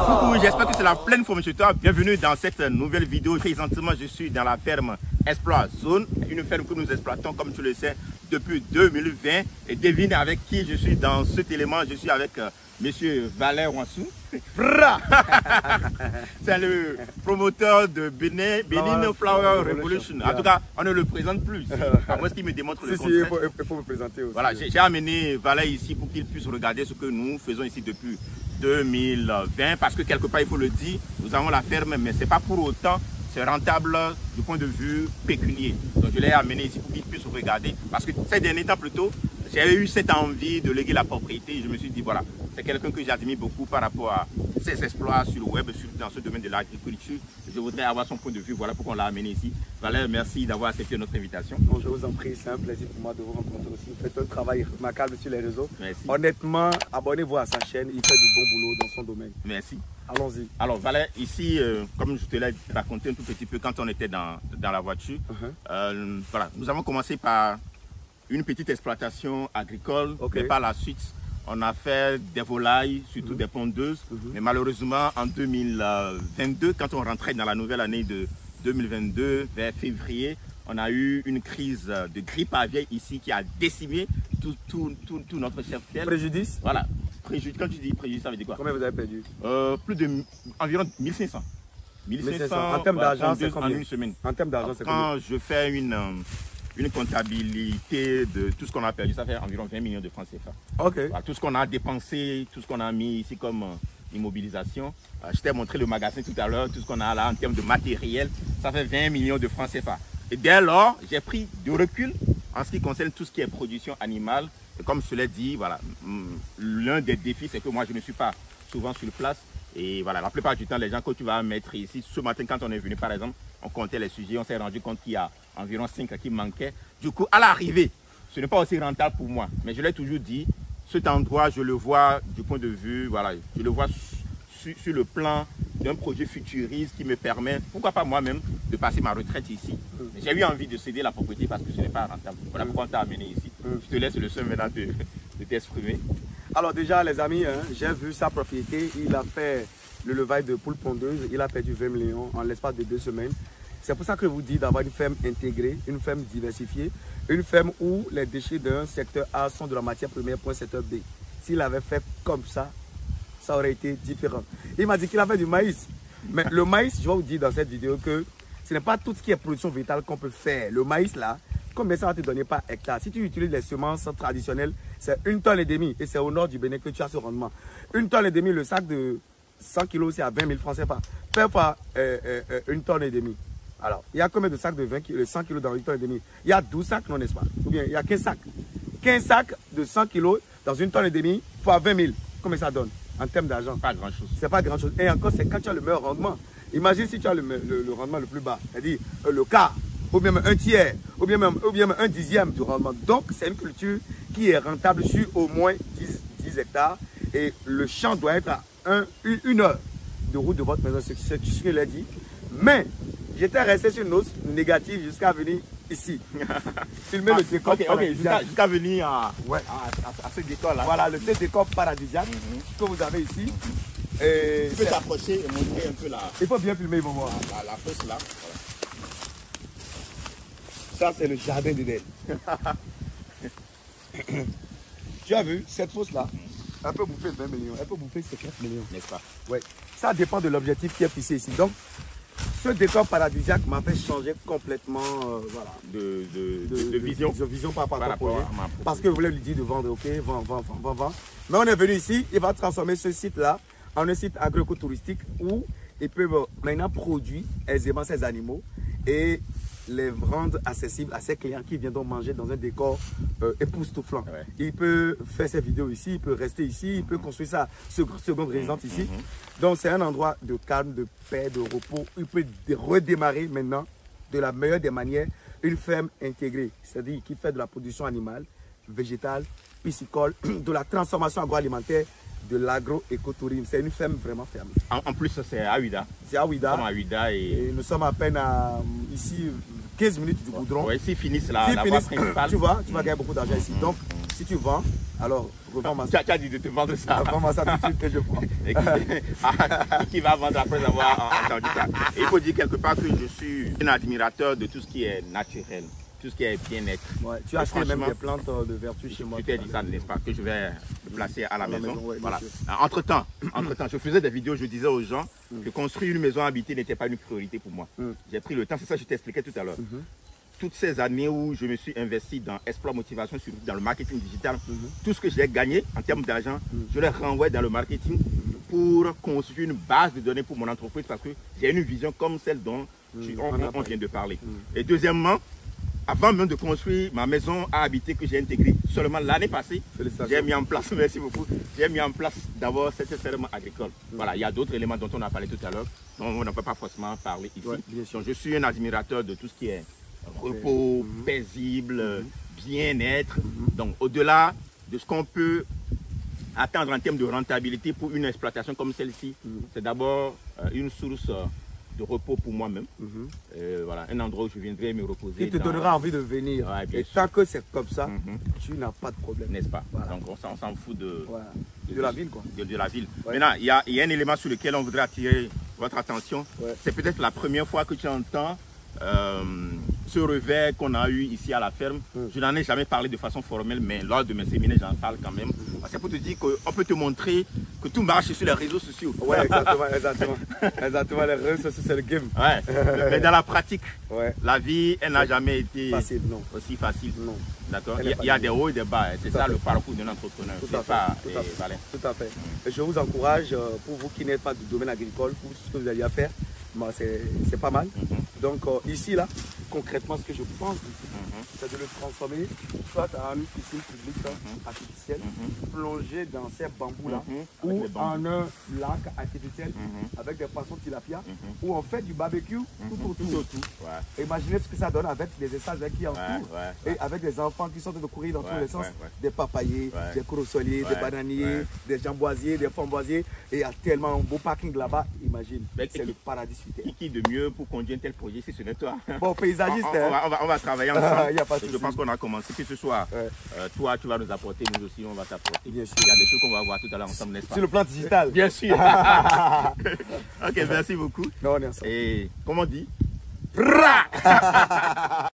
Coucou, j'espère que c'est la pleine forme chez toi. Bienvenue dans cette nouvelle vidéo. Présentement, je suis dans la ferme Exploit Zone, une ferme que nous exploitons, comme tu le sais, depuis 2020. Et devine avec qui je suis dans cet élément. Je suis avec Monsieur Valère Wansou. C'est le promoteur de Benin Flower Revolution. En tout cas, on ne le présente plus. À moins qu'il me démontre le contraire. Il faut me présenter aussi. Voilà, j'ai amené Valère ici pour qu'il puisse regarder ce que nous faisons ici depuis 2020. Parce que quelque part, il faut le dire, nous avons la ferme, mais ce n'est pas pour autant c'est rentable du point de vue pécunier. Donc je l'ai amené ici pour qu'il puisse regarder. Parce que ces derniers temps plutôt, j'avais eu cette envie de léguer la propriété. Je me suis dit, voilà, c'est quelqu'un que j'admire beaucoup par rapport à ses exploits sur le web, dans ce domaine de l'agriculture. Je voudrais avoir son point de vue. Voilà pourquoi on l'a amené ici. Valère, merci d'avoir accepté notre invitation. Bon, je vous en prie, c'est un plaisir pour moi de vous rencontrer aussi. Vous faites un travail remarquable sur les réseaux. Merci. Honnêtement, abonnez-vous à sa chaîne. Il fait du bon boulot dans son domaine. Merci. Allons-y. Alors Valère, ici, comme je te l'ai raconté un tout petit peu quand on était dans la voiture, voilà, nous avons commencé par une petite exploitation agricole, mais par la suite, on a fait des volailles, surtout des pondeuses. Mais malheureusement, en 2022, quand on rentrait dans la nouvelle année de 2022, vers février, on a eu une crise de grippe aviaire ici qui a décimé tout notre cheptel. Préjudice? Voilà. Préjudice, quand tu dis préjudice, ça veut dire quoi? Combien vous avez perdu? Environ 1500. 1500 en termes d'argent, c'est en une semaine. En termes d'argent, c'est combien? Quand je fais une comptabilité de tout ce qu'on a perdu, ça fait environ 20 millions de francs CFA. Ok. Voilà, tout ce qu'on a dépensé, tout ce qu'on a mis ici comme immobilisation. Je t'ai montré le magasin tout à l'heure, tout ce qu'on a là en termes de matériel, ça fait 20 millions de francs CFA. Et dès lors, j'ai pris du recul en ce qui concerne tout ce qui est production animale. Et comme je te l'ai dit, voilà, l'un des défis, c'est que moi, je ne suis pas souvent sur place. Et voilà, la plupart du temps, les gens que tu vas mettre ici, ce matin, quand on est venu, par exemple, on comptait les sujets, on s'est rendu compte qu'il y a environ 5 qui manquaient. Du coup, à l'arrivée, ce n'est pas aussi rentable pour moi. Mais je l'ai toujours dit, cet endroit, je le vois du point de vue, voilà, je le vois sur le plan d'un projet futuriste qui me permet, pourquoi pas moi-même, de passer ma retraite ici. J'ai eu envie de céder la propriété parce que ce n'est pas rentable. Voilà pourquoi on t'a amené ici. Je te laisse le seul maintenant de t'exprimer. Alors déjà, les amis, j'ai vu sa propriété. Il a fait le levail de poules pondeuses. Il a perdu 20 millions en l'espace de 2 semaines. C'est pour ça que je vous dis d'avoir une ferme intégrée, une ferme diversifiée, une ferme où les déchets d'un secteur A sont de la matière première pour un secteur B. S'il avait fait comme ça, ça aurait été différent. Il m'a dit qu'il avait du maïs. Mais le maïs, je vais vous dire dans cette vidéo que ce n'est pas tout ce qui est production végétale qu'on peut faire. Le maïs là, combien ça va te donner par hectare? Si tu utilises les semences traditionnelles, c'est 1,5 tonne et c'est au nord du Bénin que tu as ce rendement. 1,5 tonne, le sac de 100 kg, c'est à 20 000 francs CFA. Fais fois 1,5 tonne. Alors, il y a combien de sacs de 20 kg, 100 kg dans 1,5 tonne? Il y a 12 sacs, non, n'est-ce pas? Ou bien il y a 15 sacs. 15 sacs de 100 kg dans 1,5 tonne fois 20 000. Combien ça donne en termes d'argent? Pas grand-chose. C'est pas grand-chose. Et encore, c'est quand tu as le meilleur rendement. Imagine si tu as le rendement le plus bas, c'est-à-dire le quart, ou bien même un tiers, ou bien même un dixième du rendement. Donc, c'est une culture qui est rentable sur au moins 10 hectares. Et le champ doit être à 1 heure de route de votre maison, c'est ce que je l'ai dit. Mais, j'étais resté sur une note négative jusqu'à venir ici. Filmer le décor. Ok, jusqu'à venir à ce décor-là. Voilà, le décor paradisiaque que vous avez ici. Tu peux t'approcher et montrer un peu la... Il faut bien filmer, ils vont voir. La fosse là. Voilà. Ça, c'est le jardin d'Éden. Tu as vu, cette fosse-là, elle peut bouffer 20 millions, elle peut bouffer 50 millions. N'est-ce pas? Oui. Ça dépend de l'objectif qui est fixé ici. Donc, ce décor paradisiaque m'a fait changer complètement voilà, de vision. De vision par rapport à ton projet. Parce que je voulais lui dire de vendre, ok, vends. Mais on est venu ici, il va transformer ce site-là en un site agro-touristique où il peut maintenant produire aisément ses animaux et les rendre accessibles à ses clients qui viendront manger dans un décor époustouflant. Ouais. Il peut faire ses vidéos ici, il peut rester ici, il peut construire sa seconde résidence ici. Donc c'est un endroit de calme, de paix, de repos. Il peut redémarrer maintenant de la meilleure des manières une ferme intégrée, c'est-à-dire qui fait de la production animale, végétale, piscicole, de la transformation agroalimentaire, de l'agro-écotourisme. C'est une ferme vraiment ferme. En plus, c'est à Ouida. C'est à Ouida. Nous sommes à Ouida et nous sommes à peine à ici 15 minutes du goudron. Ouais, s'ils finissent la voie principale. Tu vas gagner beaucoup d'argent ici. Donc, Si tu vends, alors revends-moi Tu ça. as dit de te vendre ça. Revends-moi ça tout de suite que je prends. Et qui va vendre après avoir entendu ça. Et il faut dire quelque part que je suis un admirateur de tout ce qui est naturel, tout ce qui est bien-être. Ouais, tu as acheté même franchement, des plantes de vertu chez moi. Tu t'es dit ça, n'est-ce pas, que je vais le placer à la maison. ouais, Voilà. bien Entre-temps, je faisais des vidéos, je disais aux gens que construire une maison habitée n'était pas une priorité pour moi. J'ai pris le temps, c'est ça que je t'expliquais tout à l'heure. Toutes ces années où je me suis investi dans Exploit Motivation, surtout dans le marketing digital, tout ce que j'ai gagné en termes d'argent, je le renvoie dans le marketing pour construire une base de données pour mon entreprise parce que j'ai une vision comme celle dont on vient de parler. Et deuxièmement, avant même de construire ma maison à habiter que j'ai intégrée seulement l'année passée, j'ai mis en place, merci beaucoup, j'ai mis en place d'abord cet ferme agricole. Voilà, il y a d'autres éléments dont on a parlé tout à l'heure, dont on n'a pas forcément parlé ici. Donc, je suis un admirateur de tout ce qui est repos, paisible, bien-être. Donc au-delà de ce qu'on peut attendre en termes de rentabilité pour une exploitation comme celle-ci, c'est d'abord une source de repos pour moi-même. Voilà, un endroit où je viendrai me reposer. Il te donnera envie de venir. Et tant que c'est comme ça, tu n'as pas de problème. N'est-ce pas? Voilà. Donc on s'en fout de la ville, quoi. De la ville. Maintenant, il y a un élément sur lequel on voudrait attirer votre attention. C'est peut-être la première fois que tu entends ce revers qu'on a eu ici à la ferme. Je n'en ai jamais parlé de façon formelle, mais lors de mes séminaires, j'en parle quand même. C'est pour te dire qu'on peut te montrer que tout marche sur les réseaux sociaux. Ouais, exactement. Les réseaux sociaux, c'est le game. Ouais. Mais dans la pratique, la vie, elle n'a jamais été aussi facile. Non. D'accord. Il y a des hauts et des bas. C'est ça le parcours d'un entrepreneur. Tout à fait. Et je vous encourage, pour vous qui n'êtes pas du domaine agricole, pour ce que vous allez à faire, c'est pas mal. Donc ici, là, concrètement, ce que je pense, c'est de le transformer soit en une piscine publique artificielle, plongée dans ces bambous-là, ou en un lac artificiel avec des poissons tilapia, où on fait du barbecue tout autour. Imaginez ce que ça donne avec des espaces qui entourent, et avec des enfants qui sont en train de courir dans tous les sens, des papayers, des corosoliers, des bananiers, des jamboisiers, des framboisiers, et il y a tellement un beau parking là-bas, imagine, c'est le paradis sur terre. Qui de mieux pour conduire un tel projet si ce n'est toi? Bon, paysagiste, on va travailler ensemble. Je pense qu'on a commencé, que ce soit toi, tu vas nous apporter, nous aussi, on va t'apporter. Bien sûr. Il y a des choses qu'on va voir tout à l'heure ensemble, n'est-ce pas? Sur le plan digital. Bien sûr. Ok, merci beaucoup. Non, on est ensemble. Et comment on dit?